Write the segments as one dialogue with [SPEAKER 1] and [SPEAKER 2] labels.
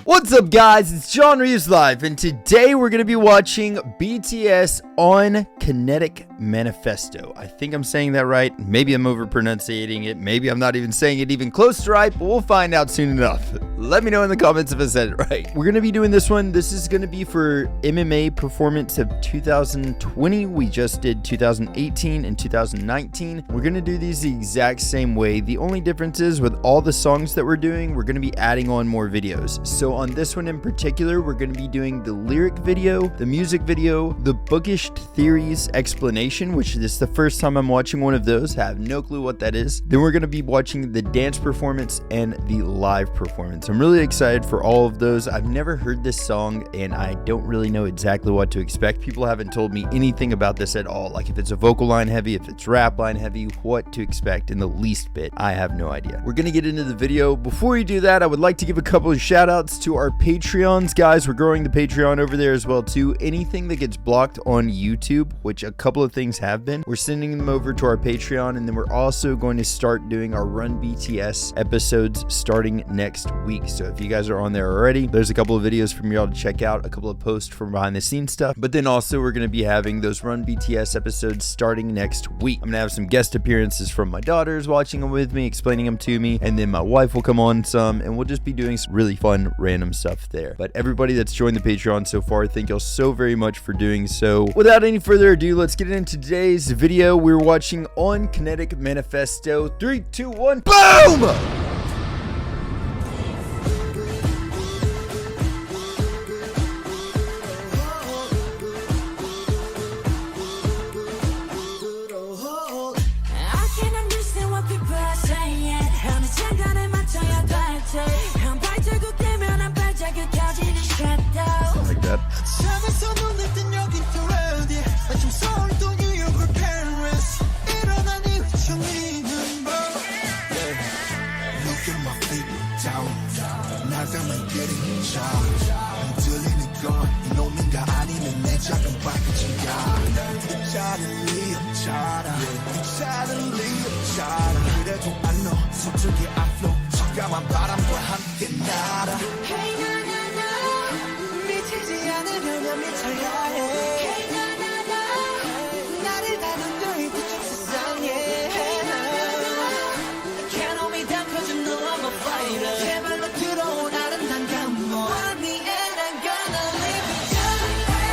[SPEAKER 1] What's up, guys? It's John Reeves Live, and today we're going to be watching BTS on Kinetic Manifesto. I think I'm saying that right. Maybe I'm over pronunciating it. Maybe I'm not even saying it even close to right, but we'll find out soon enough. Let me know in the comments if I said it right. We're going to be doing this one. This is going to be for MMA performance of 2020. We just did 2018 and 2019. We're going to do these the exact same way. The only difference is with all the songs that we're doing, we're going to be adding on more videos. So on this one in particular, we're going to be doing the lyric video, the music video, the bookish theories explanation, which is the first time I'm watching one of those. I have no clue what that is. Then we're going to be watching the dance performance and the live performance. I'm really excited for all of those. I've never heard this song and I don't really know exactly what to expect. People haven't told me anything about this at all. Like if it's a vocal line heavy, if it's rap line heavy, what to expect in the least bit. I have no idea. We're going to get into the video. Before we do that, I would like to give a couple of shout outs to our Patreons. Guys, we're growing the Patreon over there as well too. Anything that gets blocked on YouTube, which a couple of things have been, we're sending them over to our Patreon, and then we're also going to start doing our Run BTS episodes starting next week. So if you guys are on there already, there's a couple of videos from y'all to check out, a couple of posts from behind the scenes stuff, but then also we're going to be having those Run BTS episodes starting next week. I'm going to have some guest appearances from my daughters watching them with me, explaining them to me, and then my wife will come on some, and we'll just be doing some really fun random stuff there. But everybody that's joined the Patreon so far, thank y'all so very much for doing so. Without any further ado, let's get into today's video. We're watching on Kinetic Manifesto. 3, 2, 1, boom!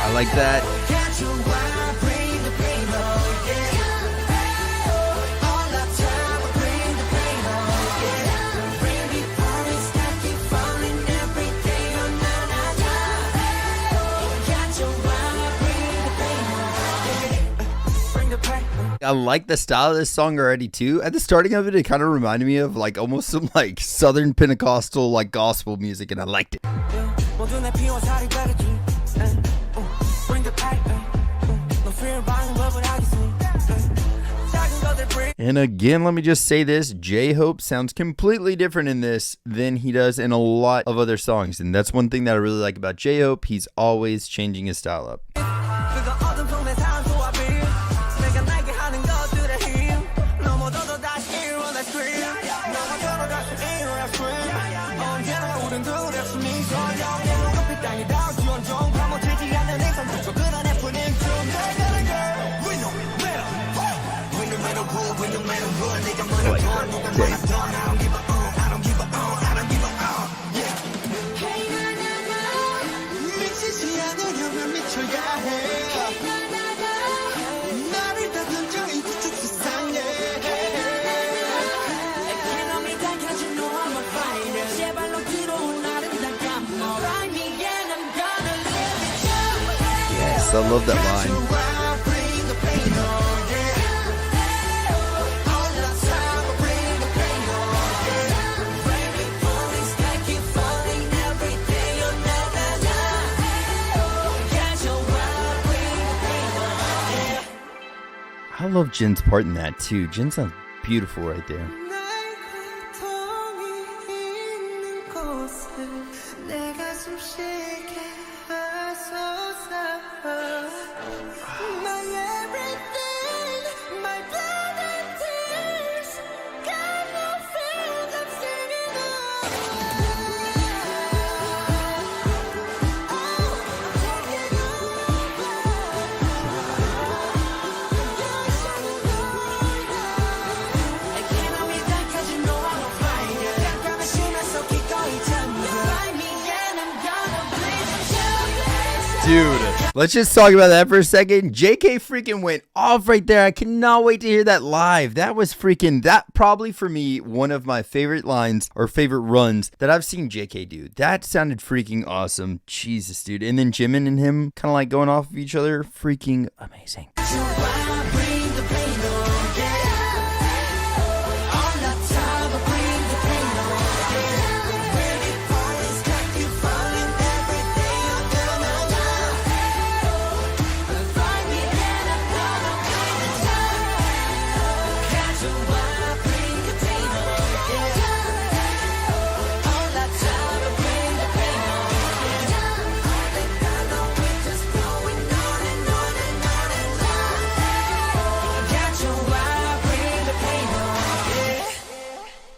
[SPEAKER 1] I like that. I like the style of this song already too. At the starting of it, it kind of reminded me of like almost some like Southern Pentecostal like gospel music, and I liked it. And again, let me just say this, J-Hope sounds completely different in this than he does in a lot of other songs. And that's one thing that I really like about J-Hope. He's always changing his style up. Yes, I love that line. I love Jin's part in that too. Jin sounds beautiful right there. Dude, let's just talk about that for a second. JK freaking went off right there. I cannot wait to hear that live. That was freaking, that probably for me, one of my favorite lines or favorite runs that I've seen JK do. That sounded freaking awesome. Jesus, dude. And then Jimin and him kind of like going off of each other. Freaking amazing.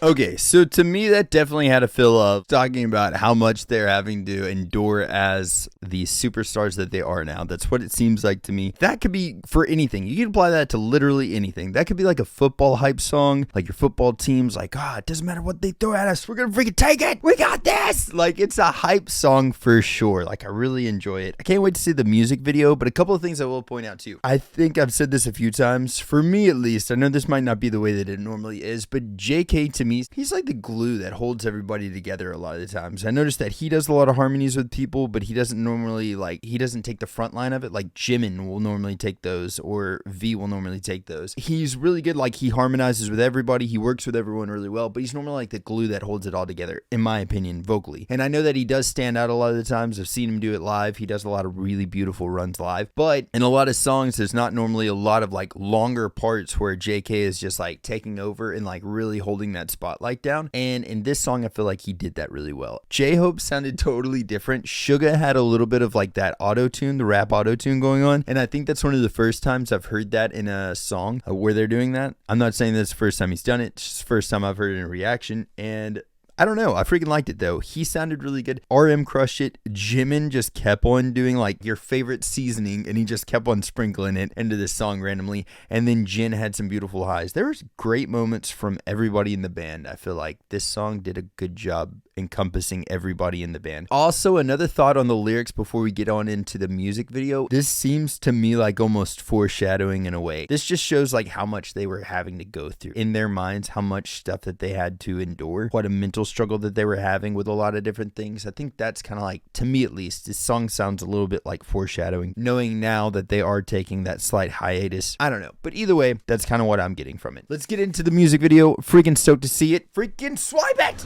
[SPEAKER 1] Okay, so to me, that definitely had a feel of talking about how much they're having to endure as the superstars that they are now. That's what it seems like to me. That could be for anything. You can apply that to literally anything. That could be like a football hype song, like your football team's like, it doesn't matter what they throw at us. We're going to freaking take it. We got this. Like, it's a hype song for sure. Like, I really enjoy it. I can't wait to see the music video, but a couple of things I will point out too. I think I've said this a few times. For me, at least, I know this might not be the way that it normally is, but JK to me, he's like the glue that holds everybody together a lot of the times. I noticed that he does a lot of harmonies with people, but he doesn't normally he doesn't take the front line of it. Like Jimin will normally take those, or V will normally take those. He's really good. Like, he harmonizes with everybody. He works with everyone really well, but he's normally like the glue that holds it all together, in my opinion, vocally. And I know that he does stand out a lot of the times. I've seen him do it live. He does a lot of really beautiful runs live, but in a lot of songs, there's not normally a lot of like longer parts where JK is just like taking over and like really holding that spotlight down. And in this song, I feel like he did that really well. J-Hope sounded totally different. Suga had a little bit of like that auto-tune, the rap auto-tune going on. And I think that's one of the first times I've heard that in a song where they're doing that. I'm not saying that's the first time he's done it. It's just the first time I've heard it in a reaction. And I don't know. I freaking liked it though. He sounded really good. RM crushed it. Jimin just kept on doing like your favorite seasoning, and he just kept on sprinkling it into this song randomly. And then Jin had some beautiful highs. There was great moments from everybody in the band. I feel like this song did a good job encompassing everybody in the band. Also, another thought on the lyrics before we get on into the music video. This seems to me like almost foreshadowing in a way. This just shows like how much they were having to go through in their minds, how much stuff that they had to endure, what a mental struggle that they were having with a lot of different things. I think that's kind of like, to me at least, this song sounds a little bit like foreshadowing, knowing now that they are taking that slight hiatus. I don't know, but either way, that's kind of what I'm getting from it. Let's get into the music video. Freaking stoked to see it. Freaking swipe it!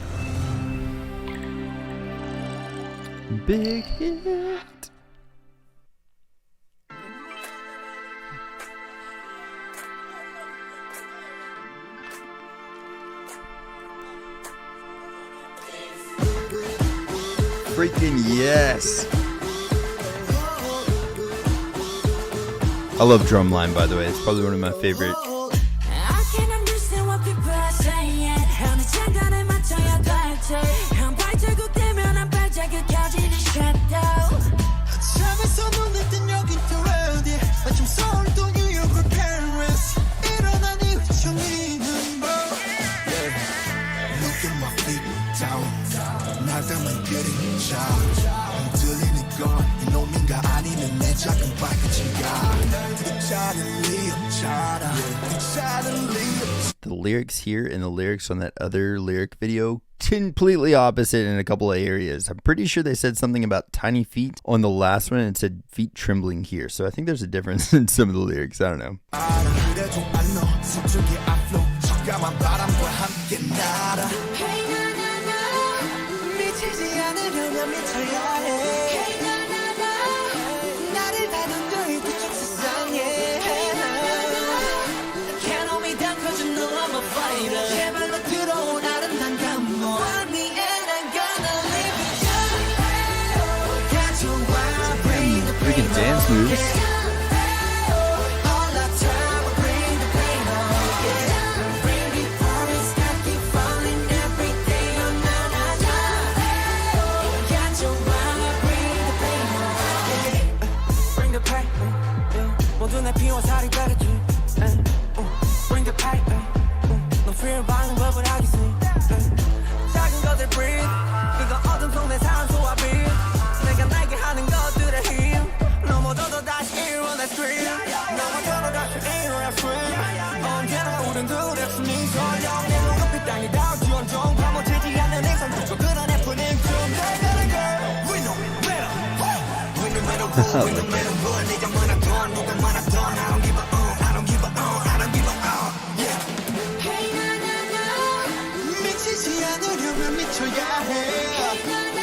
[SPEAKER 1] Big hit. Freaking yes. I love Drumline, by the way. It's probably one of my favorite. The lyrics here and the lyrics on that other lyric video, completely opposite in a couple of areas. I'm pretty sure they said something about tiny feet on the last one and it said feet trembling here. So I think there's a difference in some of the lyrics. I don't know. Freaking dance moves.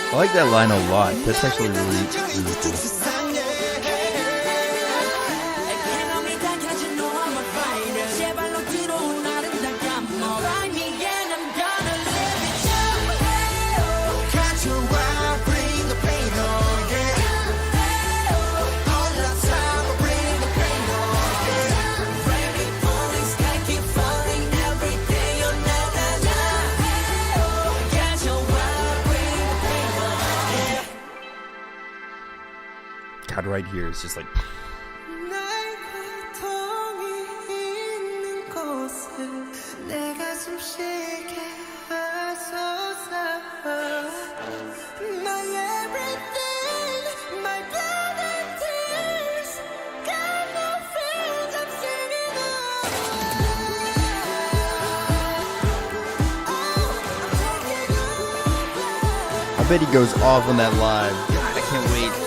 [SPEAKER 1] I like that line a lot. That's actually really cool. God, right here is just like. I bet he goes off on that live. God, I can't wait.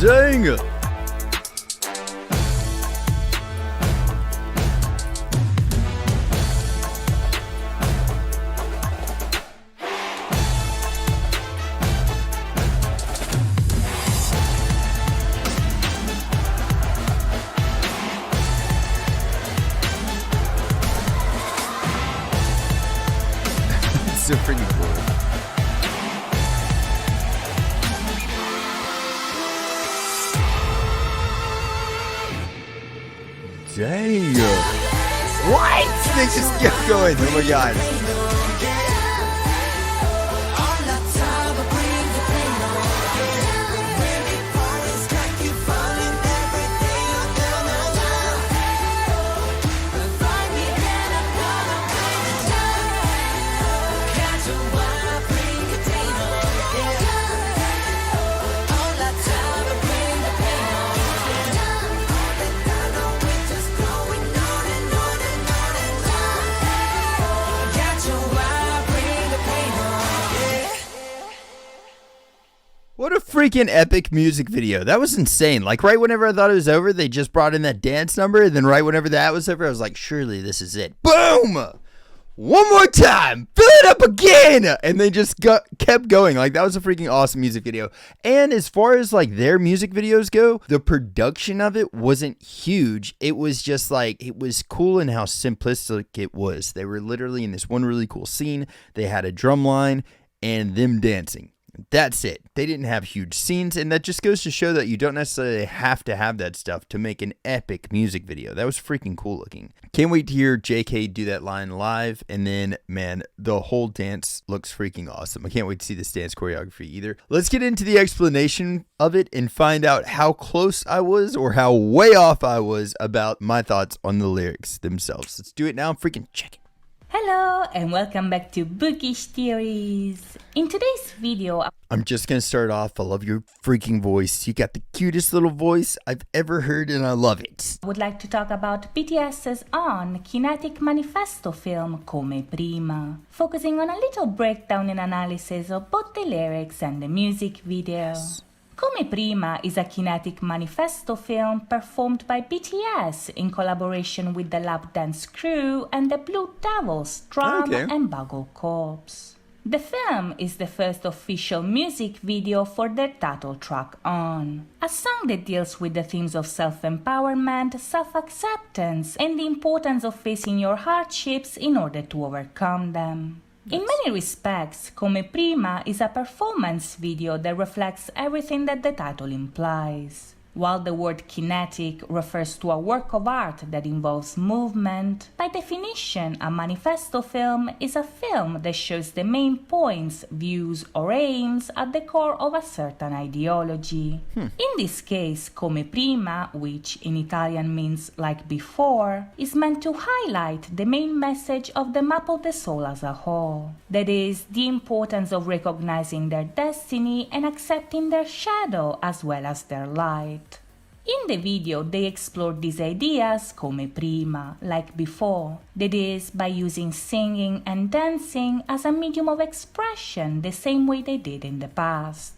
[SPEAKER 1] Dang! It's so freaking cool. Dang! What? They just kept going. Oh my god. What a freaking epic music video. That was insane. Like right whenever I thought it was over, they just brought in that dance number. And then right whenever that was over, I was like, surely this is it. Boom! One more time. Fill it up again. And they just kept going. Like that was a freaking awesome music video. And as far as like their music videos go, the production of it wasn't huge. It was just like, it was cool in how simplistic it was. They were literally in this one really cool scene. They had a drum line and them dancing. That's it. They didn't have huge scenes, and that just goes to show that you don't necessarily have to have that stuff to make an epic music video. That was freaking cool looking. Can't wait to hear JK do that line live, and then, man, the whole dance looks freaking awesome. I can't wait to see this dance choreography either. Let's get into the explanation of it and find out how close I was or how way off I was about my thoughts on the lyrics themselves. Let's do it now. Freaking check it.
[SPEAKER 2] Hello and welcome back to Bookish Theories. In today's video,
[SPEAKER 1] I'm just going to start off. I love your freaking voice. You got the cutest little voice I've ever heard and I love it.
[SPEAKER 2] I would like to talk about BTS's own Kinetic Manifesto film Come Prima, focusing on a little breakdown and analysis of both the lyrics and the music video. Yes. Come Prima is a Kinetic Manifesto film performed by BTS in collaboration with the Lap Dance crew and the Blue Devils Drum and Bugle Corps. The film is the first official music video for their title track On, a song that deals with the themes of self-empowerment, self-acceptance, and the importance of facing your hardships in order to overcome them. In many respects, Come Prima is a performance video that reflects everything that the title implies. While the word kinetic refers to a work of art that involves movement, by definition, a manifesto film is a film that shows the main points, views, or aims at the core of a certain ideology. In this case, come prima, which in Italian means like before, is meant to highlight the main message of the map of the soul as a whole. That is, the importance of recognizing their destiny and accepting their shadow as well as their light. In the video, they explored these ideas come prima, like before, that is, by using singing and dancing as a medium of expression the same way they did in the past.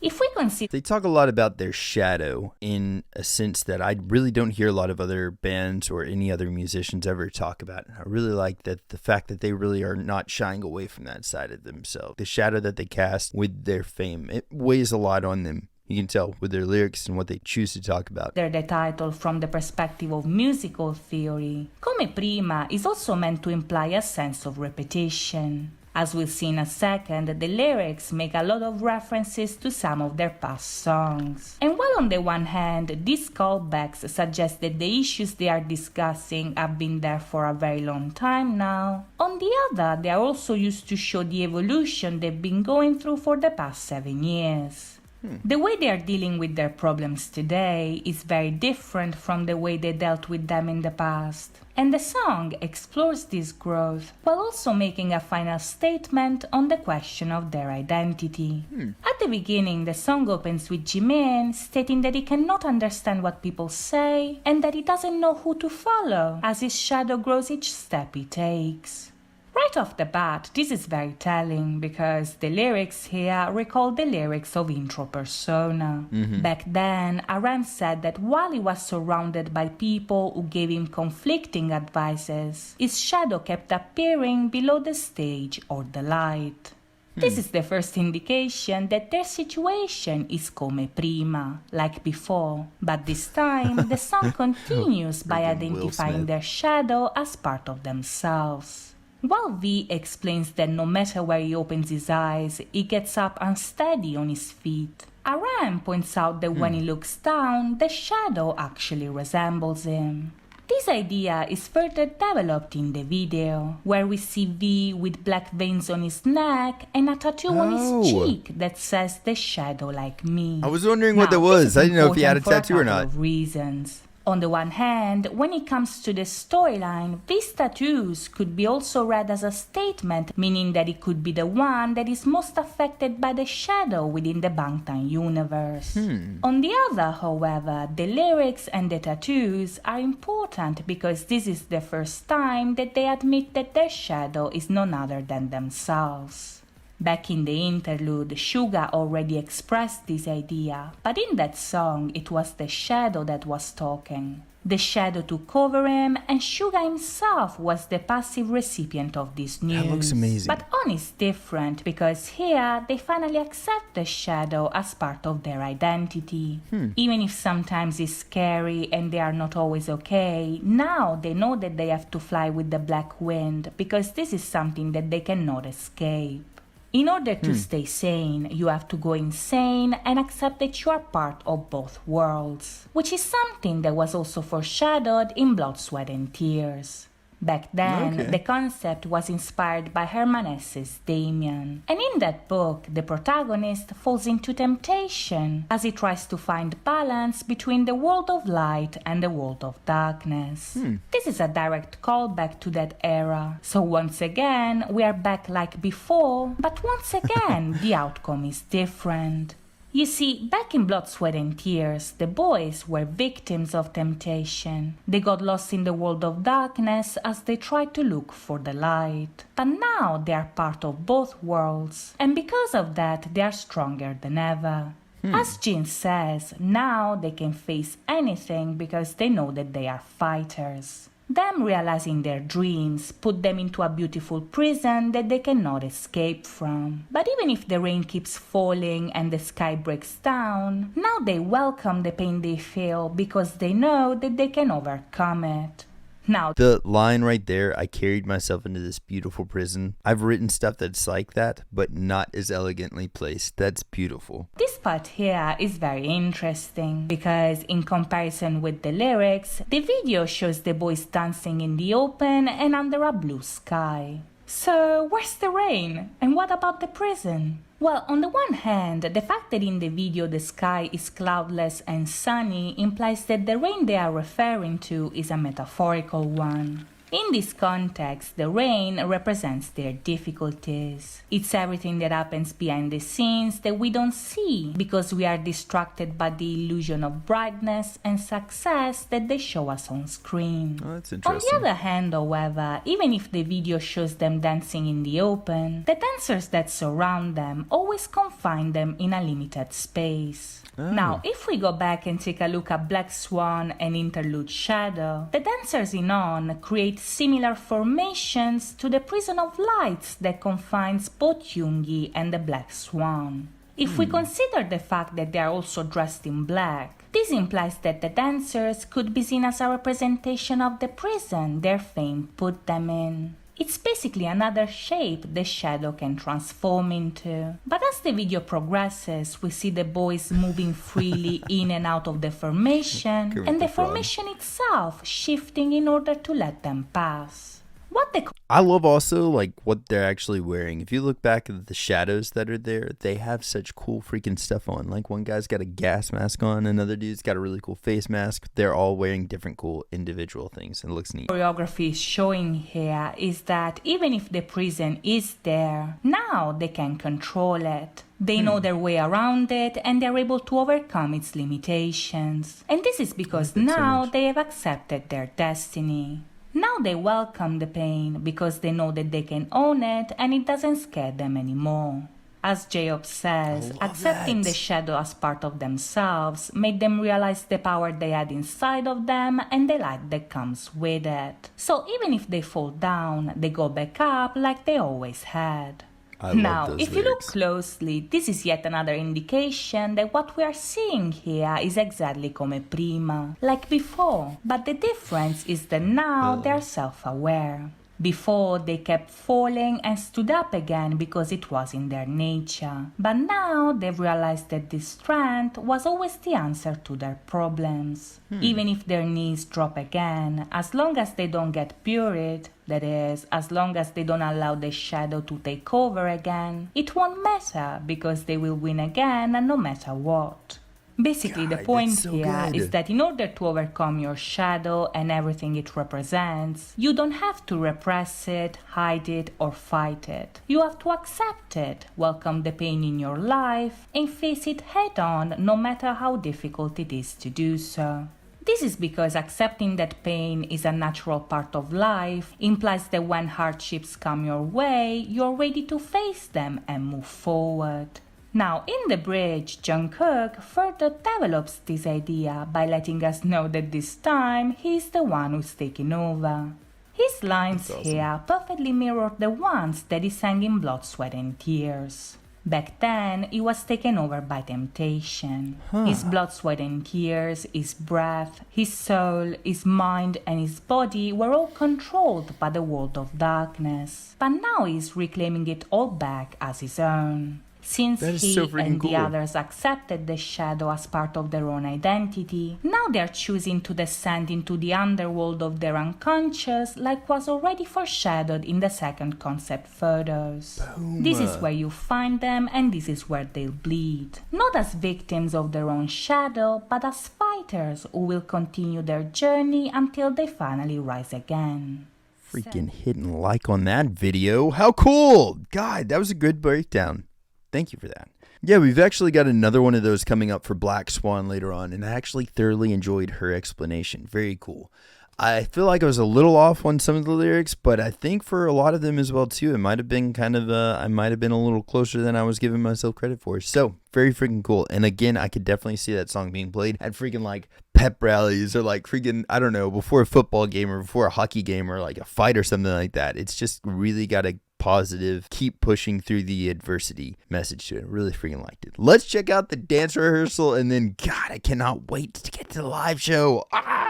[SPEAKER 2] If we consider,
[SPEAKER 1] They talk a lot about their shadow in a sense that I really don't hear a lot of other bands or any other musicians ever talk about. I really like that the fact that they really are not shying away from that side of themselves. The shadow that they cast with their fame, it weighs a lot on them. You can tell with their lyrics and what they choose to talk about.
[SPEAKER 2] the title from the perspective of musical theory, come prima is also meant to imply a sense of repetition. As we'll see in a second, the lyrics make a lot of references to some of their past songs. And while on the one hand, these callbacks suggest that the issues they are discussing have been there for a very long time now, on the other, they are also used to show the evolution they've been going through for the past 7 years. The way they are dealing with their problems today is very different from the way they dealt with them in the past. And the song explores this growth while also making a final statement on the question of their identity. At the beginning, the song opens with Jimin stating that he cannot understand what people say and that he doesn't know who to follow as his shadow grows each step he takes. Right off the bat, this is very telling because the lyrics here recall the lyrics of Intro Persona. Back then, Aram said that while he was surrounded by people who gave him conflicting advices, his shadow kept appearing below the stage or the light. This is the first indication that their situation is come prima, like before, but this time the song continues by
[SPEAKER 1] Freaking Will
[SPEAKER 2] identifying
[SPEAKER 1] Smith.
[SPEAKER 2] their shadow as part of themselves. While V explains that no matter where he opens his eyes, he gets up unsteady on his feet, Aram points out that when he looks down, the shadow actually resembles him. This idea is further developed in the video, where we see V with black veins on his neck and a tattoo on his cheek that says the shadow like me.
[SPEAKER 1] I was wondering what
[SPEAKER 2] Now,
[SPEAKER 1] that was.
[SPEAKER 2] this is
[SPEAKER 1] I didn't know if he had a
[SPEAKER 2] important for
[SPEAKER 1] tattoo or
[SPEAKER 2] couple
[SPEAKER 1] not.
[SPEAKER 2] of reasons. On the one hand, when it comes to the storyline, these tattoos could be also read as a statement, meaning that it could be the one that is most affected by the shadow within the Bangtan universe. On the other, however, the lyrics and the tattoos are important because this is the first time that they admit that their shadow is none other than themselves. Back in the interlude, Suga already expressed this idea, but in that song it was the shadow that was talking. The shadow took over him, and Suga himself was the passive recipient of this news.
[SPEAKER 1] That looks amazing.
[SPEAKER 2] But On is different because here they finally accept the shadow as part of their identity. Even if sometimes it's scary and they are not always okay, now they know that they have to fly with the black wind because this is something that they cannot escape. In order to stay sane, you have to go insane and accept that you are part of both worlds, which is something that was also foreshadowed in Blood, Sweat and Tears. Back then, the concept was inspired by Herman Hesse's Damien, and in that book, the protagonist falls into temptation as he tries to find balance between the world of light and the world of darkness. This is a direct callback to that era, so once again, we are back like before, but once again, the outcome is different. You see, back in Blood, Sweat and Tears, the boys were victims of temptation. They got lost in the world of darkness as they tried to look for the light. But now they are part of both worlds, and because of that, they are stronger than ever. As Jin says, now they can face anything because they know that they are fighters. Them realizing their dreams put them into a beautiful prison that they cannot escape from. But even if the rain keeps falling and the sky breaks down, now they welcome the pain they feel because they know that they can overcome it. Now,
[SPEAKER 1] The line right there, I carried myself into this beautiful prison. I've written stuff that's like that, but not as elegantly placed. That's beautiful.
[SPEAKER 2] this part here is very interesting because in comparison with the lyrics, the video shows the boys dancing in the open and under a blue sky. So, where's the rain? And what about the prison? Well, on the one hand, the fact that in the video the sky is cloudless and sunny implies that the rain they are referring to is a metaphorical one. In this context, the rain represents their difficulties. It's everything that happens behind the scenes that we don't see because we are distracted by the illusion of brightness and success that they show us on screen.
[SPEAKER 1] Oh, that's
[SPEAKER 2] On
[SPEAKER 1] interesting.
[SPEAKER 2] the other hand, however, even if the video shows them dancing in the open, the dancers that surround them always confine them in a limited space. Now, if we go back and take a look at Black Swan and Interlude Shadow, the dancers in On create similar formations to the prison of lights that confines both Yoongi and the Black Swan. If we consider the fact that they are also dressed in black, this implies that the dancers could be seen as a representation of the prison their fame put them in. It's basically another shape the shadow can transform into. But as the video progresses, we see the boys moving freely in and out of the formation, and the formation itself shifting in order to let them pass. What the
[SPEAKER 1] I love also like what they're actually wearing. If you look back at the shadows that are there, they have such cool freaking stuff on. Like one guy's got a gas mask on, another dude's got a really cool face mask. They're all wearing different cool individual things and it looks neat.
[SPEAKER 2] choreography is showing here is that even if the prison is there, now they can control it. They know their way around it and they're able to overcome its limitations. And this is because
[SPEAKER 1] that so
[SPEAKER 2] now
[SPEAKER 1] much.
[SPEAKER 2] they have accepted their destiny. Now they welcome the pain because they know that they can own it and it doesn't scare them anymore. As J-Hope says,
[SPEAKER 1] love
[SPEAKER 2] accepting
[SPEAKER 1] that.
[SPEAKER 2] the shadow as part of themselves made them realize the power they had inside of them and the light that comes with it. So even if they fall down, they go back up like they always had.
[SPEAKER 1] I love
[SPEAKER 2] Now,
[SPEAKER 1] those
[SPEAKER 2] if you look
[SPEAKER 1] lyrics.
[SPEAKER 2] closely, this is yet another indication that what we are seeing here is exactly come prima, like before, but the difference is that now they are self-aware. Before, they kept falling and stood up again because it was in their nature. But now they've realized that this strength was always the answer to their problems. Even if their knees drop again, as long as they don't get buried, that is, as long as they don't allow the shadow to take over again, it won't matter because they will win again no matter what. Basically, the
[SPEAKER 1] God,
[SPEAKER 2] point
[SPEAKER 1] that's so
[SPEAKER 2] here
[SPEAKER 1] good.
[SPEAKER 2] is that in order to overcome your shadow and everything it represents, you don't have to repress it, hide it, or fight it. You have to accept it, welcome the pain in your life, and face it head on no matter how difficult it is to do so. This is because accepting that pain is a natural part of life implies that when hardships come your way, you're ready to face them and move forward. Now, in the bridge, Jungkook further develops this idea by letting us know that this time he's the one who's taking over. His lines
[SPEAKER 1] That's awesome.
[SPEAKER 2] here perfectly mirror the ones that he sang in Blood, Sweat and Tears. Back then, he was taken over by temptation. His blood, sweat and tears, his breath, his soul, his mind and his body were all controlled by the world of darkness. But now he's reclaiming it all back as his own. Since
[SPEAKER 1] That is
[SPEAKER 2] he
[SPEAKER 1] so freaking
[SPEAKER 2] and the
[SPEAKER 1] cool.
[SPEAKER 2] others accepted the shadow as part of their own identity, now they're choosing to descend into the underworld of their unconscious like was already foreshadowed in the second concept photos. This is where you find them and this is where they'll bleed. Not as victims of their own shadow, but as fighters who will continue their journey until they finally rise again.
[SPEAKER 1] Freaking hitting like on that video. How cool! God, that was a good breakdown. Thank you for that. Yeah, we've actually got another one of those coming up for Black Swan later on, and I actually thoroughly enjoyed her explanation. Very cool. I feel like I was a little off on some of the lyrics, but I think for a lot of them as well too, it might have been I might have been a little closer than I was giving myself credit for. So, very freaking cool. And again, I could definitely see that song being played at freaking like pep rallies or like freaking, I don't know, before a football game or before a hockey game or like a fight or something like that. It's just really got a positive, keep pushing through the adversity message to it. Really freaking liked it. Let's check out the dance rehearsal and then, God, I cannot wait to get to the live show. Ah!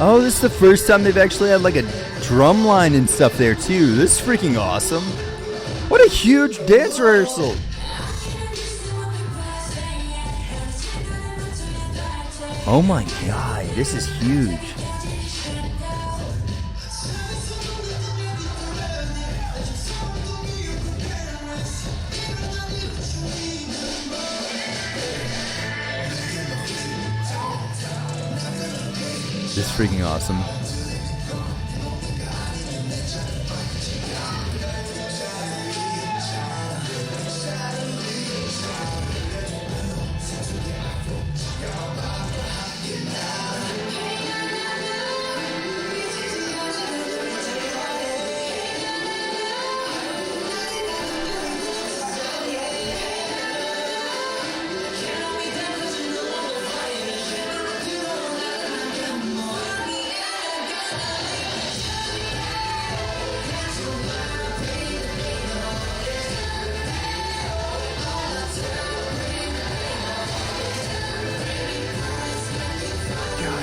[SPEAKER 1] Oh, this is the first time they've actually had like a drum line and stuff there too. This is freaking awesome. What a huge dance rehearsal. Oh my god, this is huge. This is freaking awesome.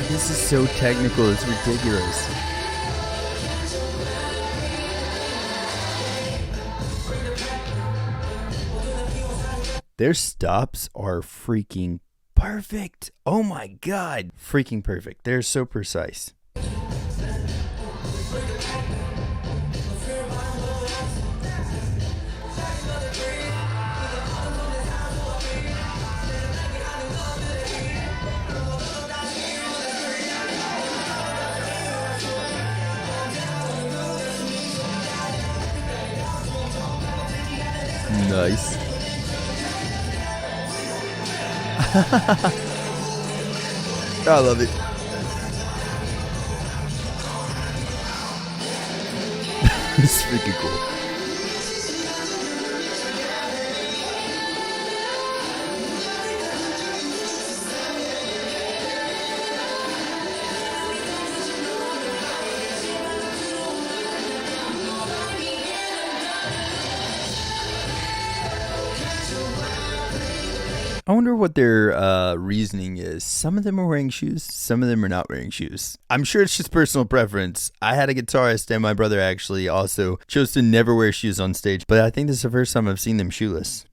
[SPEAKER 1] This is so technical, it's ridiculous. Their stops are freaking perfect. Oh my god. Freaking perfect. They're so precise. Nice. I love it. This is freaking cool. I wonder what their reasoning is. Some of them are wearing shoes, some of them are not wearing shoes. I'm sure it's just personal preference. I had a guitarist and my brother actually also chose to never wear shoes on stage, but I think this is the first time I've seen them shoeless.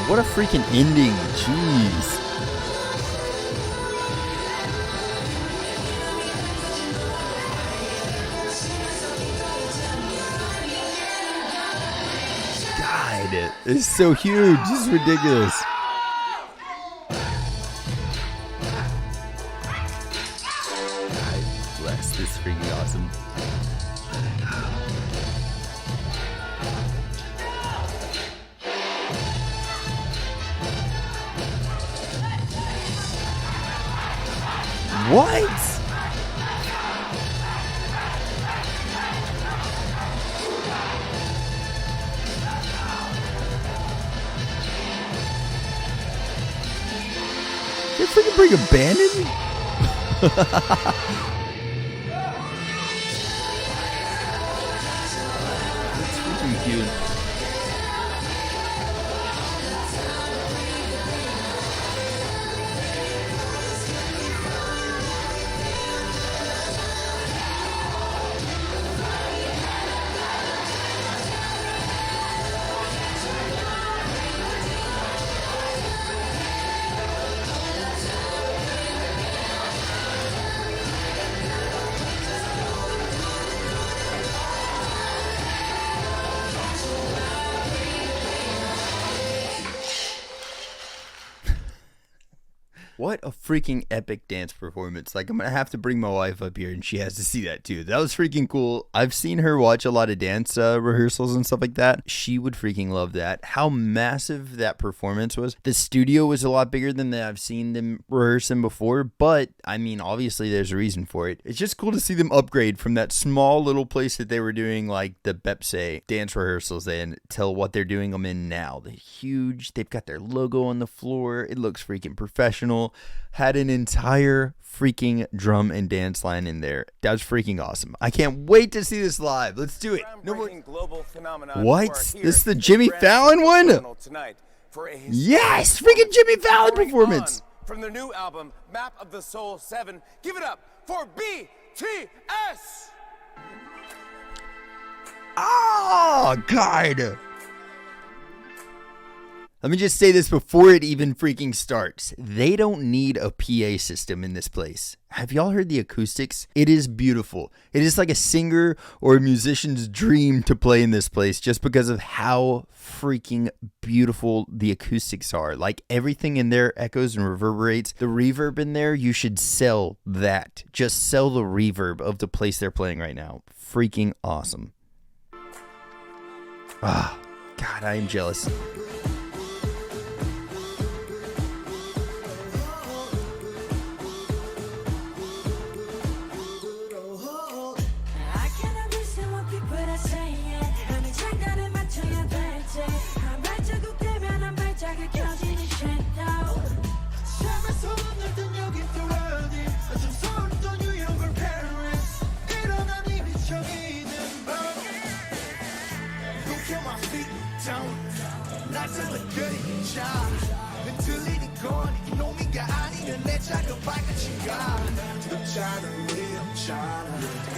[SPEAKER 1] What a freaking ending. Jeez. God, it's so huge. This is ridiculous. God bless. This is freaking awesome. What? They freaking bring a band in? That's freaking cute. What a freaking epic dance performance. Like, I'm going to have to bring my wife up here and she has to see that too. That was freaking cool. I've seen her watch a lot of dance rehearsals and stuff like that. She would freaking love that. How massive that performance was. The studio was a lot bigger than I've seen them rehearsing before, but I mean, obviously there's a reason for it. It's just cool to see them upgrade from that small little place that they were doing like the Bepse dance rehearsals in till what they're doing them in now. They're huge. They've got their logo on the floor. It looks freaking professional. Had an entire freaking drum and dance line in there. That was freaking awesome. I can't wait to see this live. Let's do it. What? This is the Jimmy Fallon one? Yes, freaking Jimmy Fallon performance.
[SPEAKER 3] From their new album, Map of the Soul 7. Give it up for BTS!
[SPEAKER 1] Oh, God. Let me just say this before it even freaking starts. They don't need a PA system in this place. Have y'all heard the acoustics? It is beautiful. It is like a singer or a musician's dream to play in this place just because of how freaking beautiful the acoustics are. Like, everything in there echoes and reverberates. The reverb in there, you should sell that. Just sell the reverb of the place they're playing right now. Freaking awesome. Ah, God, I am jealous.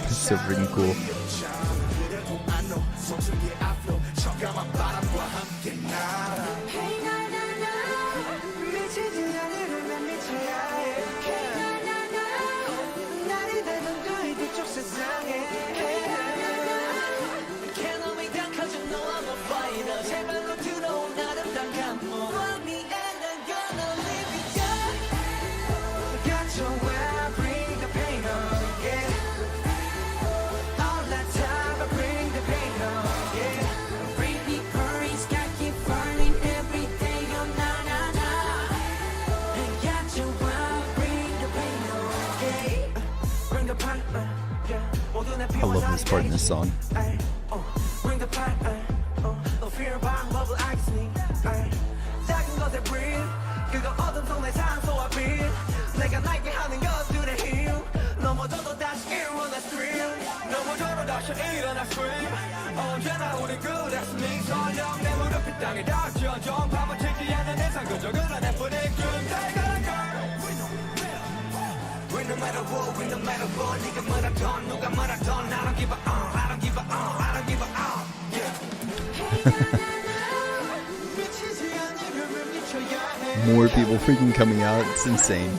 [SPEAKER 1] It's so freaking cool. I love this part in this song. More people freaking coming out. It's insane.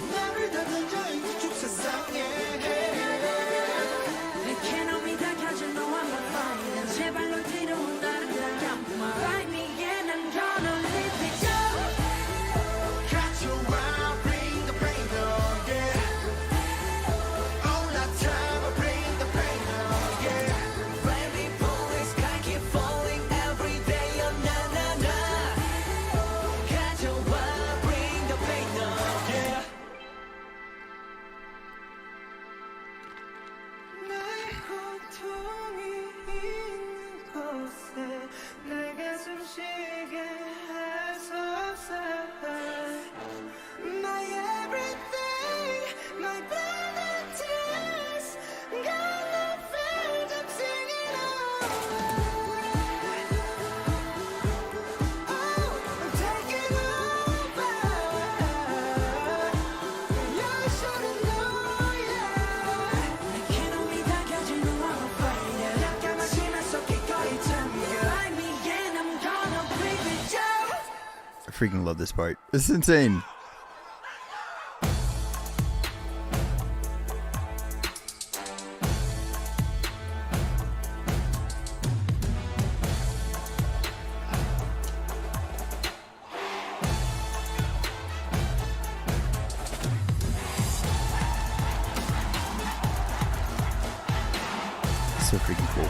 [SPEAKER 1] I freaking love this part. This is insane. So freaking cool.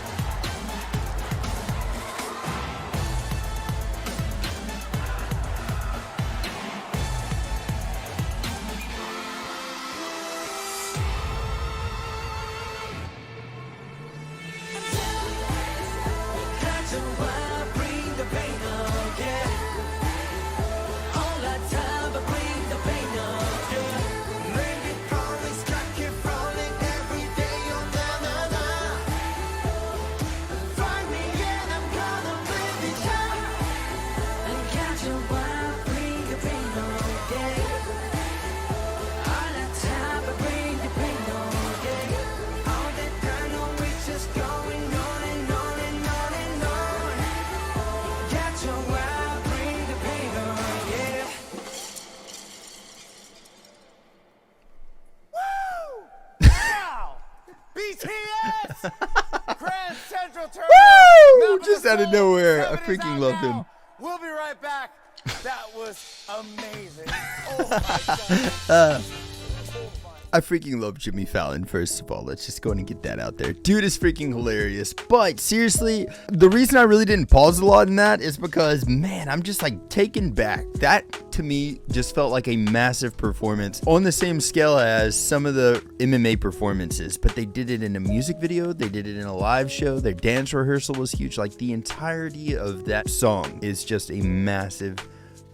[SPEAKER 3] BTS! Grand Central Terminal!
[SPEAKER 1] Woo! Just out of nowhere. I freaking love him.
[SPEAKER 3] We'll be right back. That was amazing. Oh my God.
[SPEAKER 1] I freaking love Jimmy Fallon, first of all. Let's just go and get that out there. Dude is freaking hilarious. But seriously, the reason I really didn't pause a lot in that is because, man, I'm just like taken back. That, to me, just felt like a massive performance on the same scale as some of the MMA performances. But they did it in a music video. They did it in a live show. Their dance rehearsal was huge. Like, the entirety of that song is just a massive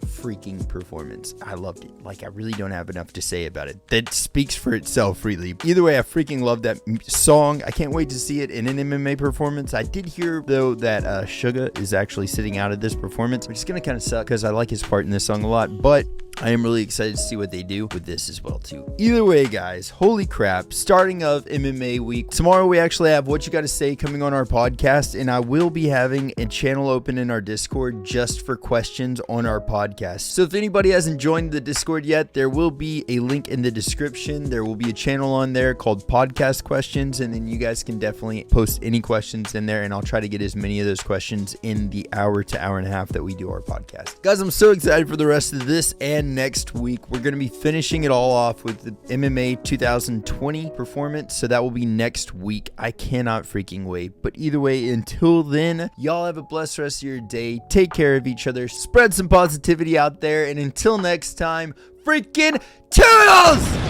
[SPEAKER 1] freaking performance. I loved it. Like, I really don't have enough to say about it. That speaks for itself, really. Either way, I freaking love that song. I can't wait to see it in an MMA performance. I did hear, though, that Suga is actually sitting out of this performance, which is going to kind of suck because I like his part in this song a lot, but I am really excited to see what they do with this as well, too. Either way, guys, holy crap. Starting of MMA week. Tomorrow, we actually have What You Gotta Say coming on our podcast, and I will be having a channel open in our Discord just for questions on our podcast. So if anybody hasn't joined the Discord yet, there will be a link in the description. There will be a channel on there called Podcast Questions, and then you guys can definitely post any questions in there, and I'll try to get as many of those questions in the hour to hour and a half that we do our podcast. Guys, I'm so excited for the rest of this and next week. We're going to be finishing it all off with the MMA 2020 performance, so that will be next week. I cannot freaking wait. But either way, until then, y'all have a blessed rest of your day. Take care of each other. Spread some positivity out there. And until next time, freaking toodles!